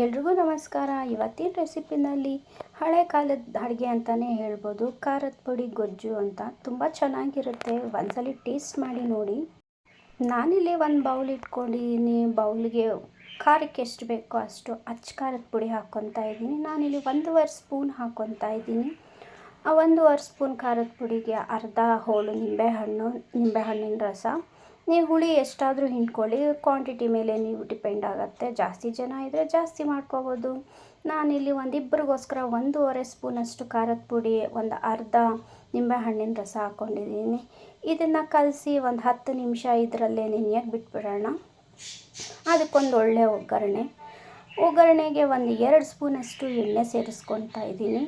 ಎಲ್ರಿಗೂ ನಮಸ್ಕಾರ. ಇವತ್ತಿನ ರೆಸಿಪಿನಲ್ಲಿ ಹಳೆ ಕಾಲದ ಅಡುಗೆ ಅಂತಲೇ ಹೇಳ್ಬೋದು. ಖಾರದ ಪುಡಿ ಗೊಜ್ಜು ಅಂತ ತುಂಬ ಚೆನ್ನಾಗಿರುತ್ತೆ. ಒಂದ್ಸಲಿ ಟೇಸ್ಟ್ ಮಾಡಿ ನೋಡಿ. ನಾನಿಲ್ಲಿ ಒಂದು ಬೌಲ್ ಇಟ್ಕೊಂಡಿದ್ದೀನಿ. ಬೌಲ್ಗೆ ಖಾರಕ್ಕೆ ಎಷ್ಟು ಬೇಕೋ ಅಷ್ಟು ಅಚ್ಚ ಖಾರದ ಪುಡಿ ಹಾಕ್ಕೊತಾ ಇದ್ದೀನಿ. ನಾನಿಲ್ಲಿ 1.5 ಸ್ಪೂನ್ ಹಾಕ್ಕೊತಾ ಇದ್ದೀನಿ. ಆ 1.5 ಸ್ಪೂನ್ ಖಾರದ ಪುಡಿಗೆ ಅರ್ಧ ಹೋಳು ನಿಂಬೆಹಣ್ಣಿನ ರಸ. ನೀವು ಹುಳಿ ಎಷ್ಟಾದರೂ ಹಿಂಡ್ಕೊಳ್ಳಿ, ಕ್ವಾಂಟಿಟಿ ಮೇಲೆ ನೀವು ಡಿಪೆಂಡ್ ಆಗುತ್ತೆ. ಜಾಸ್ತಿ ಜನ ಇದ್ದರೆ ಜಾಸ್ತಿ ಮಾಡ್ಕೋಬೋದು. ನಾನಿಲ್ಲಿ ಒಂದಿಬ್ಬರಿಗೋಸ್ಕರ 1.5 ಸ್ಪೂನಷ್ಟು ಖಾರದ ಪುಡಿ, ಒಂದು ಅರ್ಧ ನಿಂಬೆಹಣ್ಣಿನ ರಸ ಹಾಕ್ಕೊಂಡಿದ್ದೀನಿ. ಇದನ್ನು ಕಲಸಿ ಒಂದು 10 ನಿಮಿಷ ಇದರಲ್ಲೇ ನೆನೆಯಕ್ಕೆ ಬಿಟ್ಬಿಡೋಣ. ಅದಕ್ಕೊಂದು ಒಳ್ಳೆ ಒಗ್ಗರಣೆಗೆ ಒಂದು 2 ಸ್ಪೂನಷ್ಟು ಎಣ್ಣೆ ಸೇರಿಸ್ಕೊತಾ ಇದ್ದೀನಿ.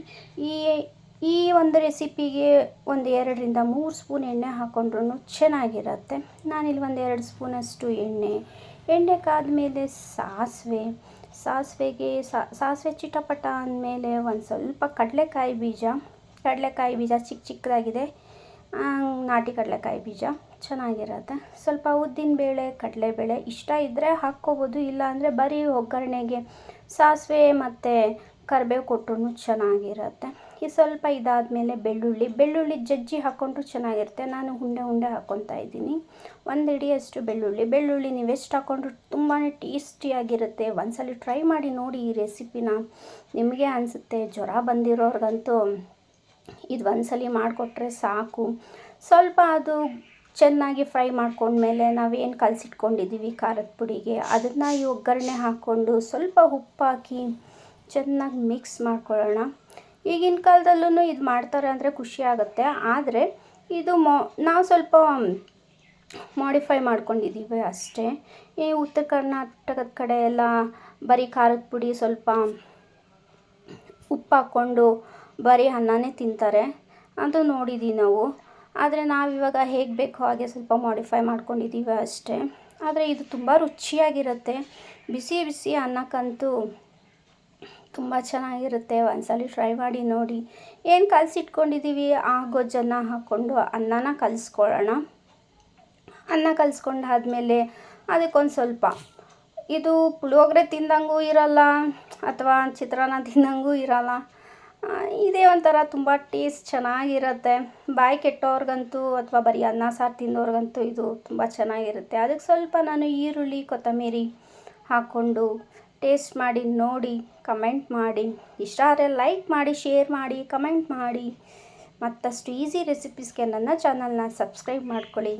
ಈ ಒಂದು ರೆಸಿಪಿಗೆ ಒಂದು 2ರಿಂದ 3 ಸ್ಪೂನ್ ಎಣ್ಣೆ ಹಾಕ್ಕೊಂಡ್ರೂ ಚೆನ್ನಾಗಿರುತ್ತೆ. ನಾನಿಲ್ಲಿ ಒಂದು 2 ಸ್ಪೂನಷ್ಟು ಎಣ್ಣೆ ಕಾದ್ಮೇಲೆ ಸಾಸಿವೆ ಚಿಟಪಟ ಅಂದಮೇಲೆ ಒಂದು ಸ್ವಲ್ಪ ಕಡಲೆಕಾಯಿ ಬೀಜ ಚಿಕ್ಕದಾಗಿದೆ. ನಾಟಿ ಕಡಲೆಕಾಯಿ ಬೀಜ ಚೆನ್ನಾಗಿರುತ್ತೆ. ಸ್ವಲ್ಪ ಉದ್ದಿನಬೇಳೆ, ಕಡಲೆಬೇಳೆ ಇಷ್ಟ ಇದ್ದರೆ ಹಾಕ್ಕೋಬೋದು. ಇಲ್ಲಾಂದರೆ ಬರೀ ಒಗ್ಗರಣೆಗೆ ಸಾಸಿವೆ ಮತ್ತು ಕರಿಬೇವು ಕೊಟ್ಟರು ಚೆನ್ನಾಗಿರುತ್ತೆ. ಸ್ವಲ್ಪ ಇದಾದಮೇಲೆ ಬೆಳ್ಳುಳ್ಳಿ ಜಜ್ಜಿ ಹಾಕ್ಕೊಂಡ್ರೂ ಚೆನ್ನಾಗಿರುತ್ತೆ. ನಾನು ಉಂಡೆ ಹಾಕ್ಕೊತಾ ಇದ್ದೀನಿ. 1 ಹಿಡಿಯಷ್ಟು ಬೆಳ್ಳುಳ್ಳಿ ನೀವು ಎಷ್ಟು ಹಾಕ್ಕೊಂಡ್ರು ತುಂಬಾ ಟೇಸ್ಟಿಯಾಗಿರುತ್ತೆ. ಒಂದ್ಸಲಿ ಟ್ರೈ ಮಾಡಿ ನೋಡಿ ಈ ರೆಸಿಪಿನ. ನಿಮಗೆ ಅನಿಸುತ್ತೆ. ಜ್ವರ ಬಂದಿರೋರ್ಗಂತೂ ಇದು ಒಂದ್ಸಲಿ ಮಾಡಿಕೊಟ್ರೆ ಸಾಕು. ಸ್ವಲ್ಪ ಅದು ಚೆನ್ನಾಗಿ ಫ್ರೈ ಮಾಡ್ಕೊಂಡ್ಮೇಲೆ ನಾವೇನು ಕಲಸಿಟ್ಕೊಂಡಿದ್ದೀವಿ ಖಾರದ ಪುಡಿಗೆ ಅದನ್ನು ಈ ಒಗ್ಗರಣೆ ಹಾಕ್ಕೊಂಡು ಸ್ವಲ್ಪ ಉಪ್ಪು ಹಾಕಿ ಚೆನ್ನಾಗಿ ಮಿಕ್ಸ್ ಮಾಡ್ಕೊಳ್ಳೋಣ. ಈಗಿನ ಕಾಲದಲ್ಲೂ ಇದು ಮಾಡ್ತಾರೆ ಅಂದರೆ ಖುಷಿ ಆಗುತ್ತೆ. ಆದರೆ ಇದು ನಾವು ಸ್ವಲ್ಪ ಮಾಡಿಫೈ ಮಾಡ್ಕೊಂಡಿದ್ದೀವಿ ಅಷ್ಟೇ. ಈ ಉತ್ತರ ಕರ್ನಾಟಕದ ಕಡೆ ಎಲ್ಲ ಬರೀ ಖಾರದ ಪುಡಿ ಸ್ವಲ್ಪ ಉಪ್ಪು ಹಾಕ್ಕೊಂಡು ಬರೀ ಅನ್ನನೇ ತಿಂತಾರೆ. ಅದು ನೋಡಿದ್ದೀವಿ ನಾವು. ಆದರೆ ನಾವಿವಾಗ ಹೇಗೆ ಬೇಕೋ ಹಾಗೆ ಸ್ವಲ್ಪ ಮಾಡಿಫೈ ಮಾಡ್ಕೊಂಡಿದ್ದೀವಿ ಅಷ್ಟೇ. ಆದರೆ ಇದು ತುಂಬ ರುಚಿಯಾಗಿರುತ್ತೆ. ಬಿಸಿ ಅನ್ನಕ್ಕಂತೂ ತುಂಬ ಚೆನ್ನಾಗಿರುತ್ತೆ. ಒಂದ್ಸಲಿ ಟ್ರೈ ಮಾಡಿ ನೋಡಿ. ಏನು ಕಲಸಿಟ್ಕೊಂಡಿದ್ದೀವಿ ಆ ಗೊಜ್ಜನ್ನು ಹಾಕ್ಕೊಂಡು ಅನ್ನನ ಕಲಿಸ್ಕೊಳ್ಳೋಣ. ಅನ್ನ ಕಲಿಸ್ಕೊಂಡಾದ್ಮೇಲೆ ಅದಕ್ಕೊಂದು ಸ್ವಲ್ಪ ಇದು ಪುಳಿಯೋಗರೆ ತಿಂದಂಗೂ ಇರಲ್ಲ ಅಥವಾ ಚಿತ್ರಾನ್ನ ತಿಂದಂಗೂ ಇರಲ್ಲ. ಇದೇ ಒಂಥರ ತುಂಬ ಟೇಸ್ಟ್ ಚೆನ್ನಾಗಿರುತ್ತೆ. ಬಾಯಿ ಕೆಟ್ಟೋರ್ಗಂತೂ ಅಥವಾ ಬರೀ ಅನ್ನ ಸಾರು ತಿಂದವ್ರಿಗಂತೂ ಇದು ತುಂಬ ಚೆನ್ನಾಗಿರುತ್ತೆ. ಅದಕ್ಕೆ ಸ್ವಲ್ಪ ನಾನು ಈರುಳ್ಳಿ, ಕೊತ್ತಂಬರಿ ಹಾಕ್ಕೊಂಡು ಟೇಸ್ಟ್ ಮಾಡಿ ನೋಡಿ, ಕಮೆಂಟ್ ಮಾಡಿ. ಇಷ್ಟ ಆದರೆ ಲೈಕ್ ಮಾಡಿ, ಶೇರ್ ಮಾಡಿ, ಕಮೆಂಟ್ ಮಾಡಿ. ಮತ್ತಷ್ಟು ಈಸಿ ರೆಸಿಪೀಸ್ಗೆ ನನ್ನ ಚಾನಲ್ನ ಸಬ್ಸ್ಕ್ರೈಬ್ ಮಾಡ್ಕೊಳ್ಳಿ.